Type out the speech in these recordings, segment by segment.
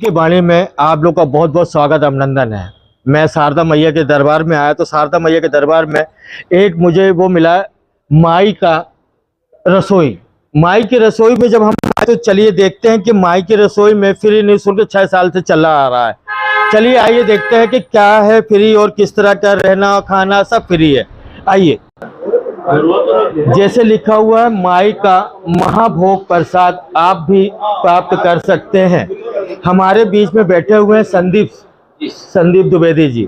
के बारे में आप लोग का बहुत बहुत स्वागत अभिनंदन है। मैं शारदा मैया के दरबार में आया तो शारदा मैया के दरबार में एक मुझे वो मिला माई का रसोई। माई की रसोई में जब हम आए तो चलिए देखते हैं कि माई की रसोई में फ्री निःशुल्क 6 साल से चला आ रहा है। चलिए आइए देखते हैं कि क्या है फ्री और किस तरह का रहना खाना सब फ्री है। आइए, जैसे लिखा हुआ है माई का महाभोग प्रसाद आप भी प्राप्त कर सकते हैं। हमारे बीच में बैठे हुए हैं संदीप द्विवेदी जी।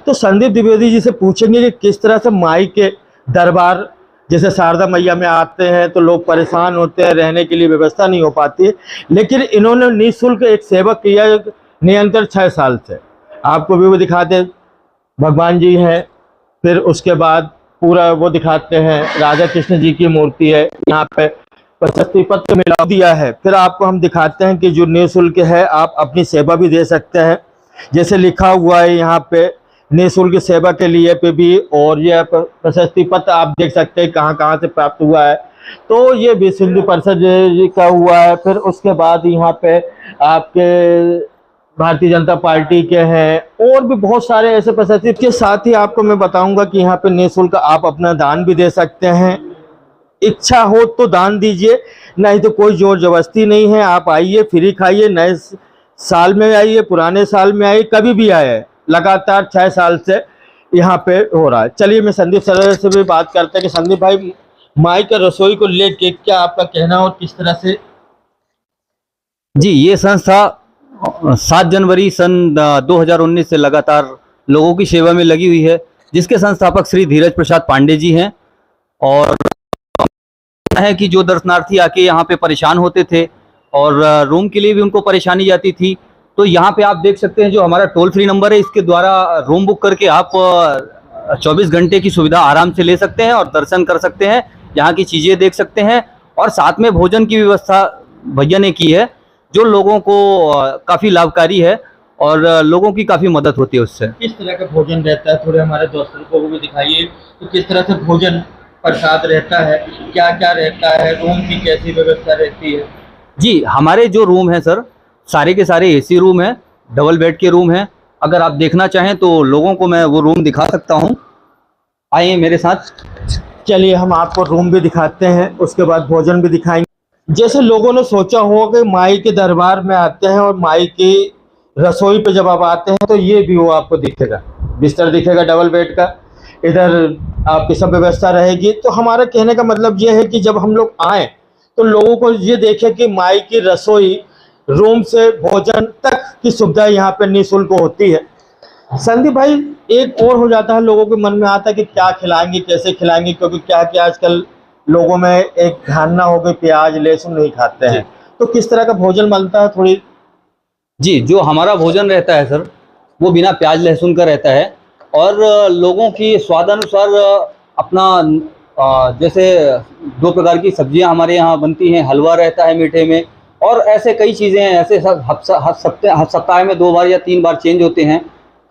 तो संदीप द्विवेदी जी से पूछेंगे कि किस तरह से माई के दरबार जैसे शारदा मैया में आते हैं तो लोग परेशान होते हैं, रहने के लिए व्यवस्था नहीं हो पाती है, लेकिन इन्होंने निःशुल्क एक सेवा किया निरंतर 6 साल से। आपको भी वो दिखाते भगवान जी हैं, फिर उसके बाद पूरा वो दिखाते हैं राधा कृष्ण जी की मूर्ति है, यहाँ पे प्रशस्ति पत्र मिला दिया है। फिर आपको हम दिखाते हैं कि जो निःशुल्क है आप अपनी सेवा भी दे सकते हैं। जैसे लिखा हुआ है यहाँ पे निःशुल्क सेवा के लिए पे भी, और यह प्रशस्ति पत्र आप देख सकते हैं कहाँ कहाँ से प्राप्त हुआ है। तो ये विश्व हिंदू परिषद जी का हुआ है। फिर उसके बाद यहाँ पे आपके भारतीय जनता पार्टी के हैं और भी बहुत सारे ऐसे प्रशस्ति के साथ ही आपको मैं बताऊंगा कि यहाँ पे निःशुल्क आप अपना दान भी दे सकते हैं। इच्छा हो तो दान दीजिए, नहीं तो कोई जोर जबरदस्ती नहीं है। आप आइए, फ्री खाइए, नए साल में आइए, पुराने साल में आइए, कभी भी आए। लगातार 6 साल से यहाँ पे हो रहा है। चलिए मैं संदीप सर से भी बात करते हैं कि संदीप भाई माई का रसोई को लेके क्या आपका कहना और किस तरह से। जी, ये संस्था 7 जनवरी सन 2019 से लगातार लोगों की सेवा में लगी हुई है, जिसके संस्थापक श्री धीरज प्रसाद पांडे जी हैं। और है कि जो दर्शनार्थी आके यहाँ पे परेशान होते थे और रूम के लिए भी उनको परेशानी आती थी, तो यहाँ पे आप देख सकते हैं जो हमारा टोल फ्री नंबर है, इसके द्वारा रूम बुक करके आप 24 घंटे की सुविधा आराम से ले सकते हैं और दर्शन कर सकते हैं, यहाँ की चीज़ें देख सकते हैं। और साथ में भोजन की व्यवस्था भैया ने की है, जो लोगों को काफ़ी लाभकारी है और लोगों की काफ़ी मदद होती है उससे। किस तरह का भोजन रहता है, थोड़े हमारे दोस्तों को भी दिखाइए तो किस तरह से भोजन प्रसाद रहता है, क्या क्या रहता है, रूम की कैसी व्यवस्था रहती है। जी, हमारे जो रूम है सर, सारे के सारे एसी रूम है, डबल बेड के रूम है। अगर आप देखना चाहें तो लोगों को मैं वो रूम दिखा सकता हूँ, आइए मेरे साथ। चलिए हम आपको रूम भी दिखाते हैं, उसके बाद भोजन भी दिखाएंगे। जैसे लोगों ने सोचा होगा कि माई के दरबार में आते हैं और माई की रसोई पे जब आप आते हैं तो ये भी वो आपको दिखेगा, बिस्तर दिखेगा डबल बेड का, इधर आपकी सब व्यवस्था रहेगी। तो हमारा कहने का मतलब ये है कि जब हम लोग आए तो लोगों को ये देखे कि माई की रसोई रूम से भोजन तक की सुविधा यहाँ पे निःशुल्क होती है। संदीप भाई, एक और हो जाता है, लोगों के मन में आता है कि क्या खिलाएंगे, कैसे खिलाएंगे, क्योंकि क्या क्या आजकल लोगों में एक धारणा हो गई प्याज लहसुन नहीं खाते हैं, तो किस तरह का भोजन बनता है थोड़ी। जी, जो हमारा भोजन रहता है सर, वो बिना प्याज लहसुन का रहता है और लोगों की स्वादानुसार अपना जैसे 2 प्रकार की सब्जियां हमारे यहाँ बनती हैं, हलवा रहता है मीठे में, और ऐसे कई चीज़ें हैं। ऐसे हर सप्ताह में 2 बार या 3 बार चेंज होते हैं।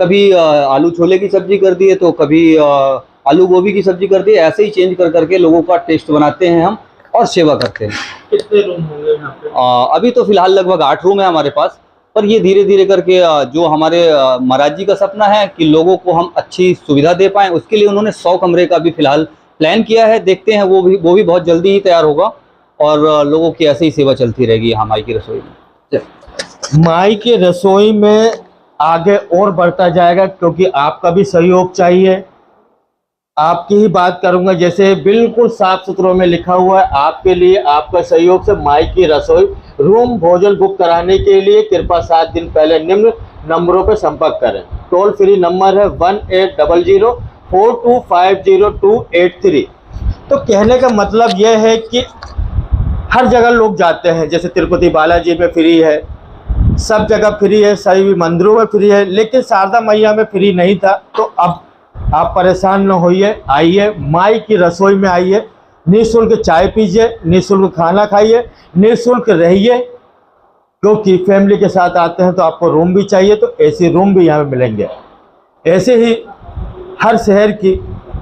कभी आलू छोले की सब्जी कर दी है तो कभी आलू गोभी की सब्जी कर दी है। ऐसे ही चेंज कर करके लोगों का टेस्ट बनाते हैं हम और सेवा करते हैं। कितने रूम होंगे यहाँ पे? अभी तो फिलहाल लगभग 8 रूम है हमारे पास, पर ये धीरे धीरे करके जो हमारे महाराज जी का सपना है कि लोगों को हम अच्छी सुविधा दे पाएँ, उसके लिए उन्होंने 100 कमरे का भी फिलहाल प्लान किया है। देखते हैं वो भी बहुत जल्दी ही तैयार होगा और लोगों की ऐसे ही सेवा चलती रहेगी यहाँ माई की रसोई में। माई की रसोई में आगे और बढ़ता जाएगा, क्योंकि आपका भी सहयोग चाहिए। आपकी ही बात करूंगा, जैसे बिल्कुल साफ सुथरों में लिखा हुआ है आपके लिए आपका सहयोग से माई की रसोई रूम भोजन बुक कराने के लिए कृपया 7 दिन पहले निम्न नंबरों पर संपर्क करें। टोल फ्री नंबर है 180042508283। तो कहने का मतलब यह है कि हर जगह लोग जाते हैं, जैसे तिरुपति बालाजी में फ्री है, सब जगह फ्री है, सभी मंदिरों में फ्री है, लेकिन शारदा मैया में फ्री नहीं था। तो अब आप परेशान न होइए, आइए माई की रसोई में आइए, निःशुल्क चाय पीजिए, निःशुल्क खाना खाइए, निःशुल्क रहिए, क्योंकि फैमिली के साथ आते हैं तो आपको रूम भी चाहिए, तो ऐसे रूम भी यहाँ मिलेंगे। ऐसे ही हर शहर की,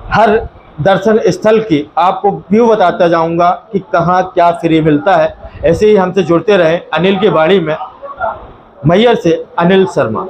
हर दर्शन स्थल की आपको व्यू बताता जाऊंगा कि कहाँ क्या फ्री मिलता है। ऐसे ही हमसे जुड़ते रहें अनिल की बाड़ी में। मैयर से अनिल शर्मा।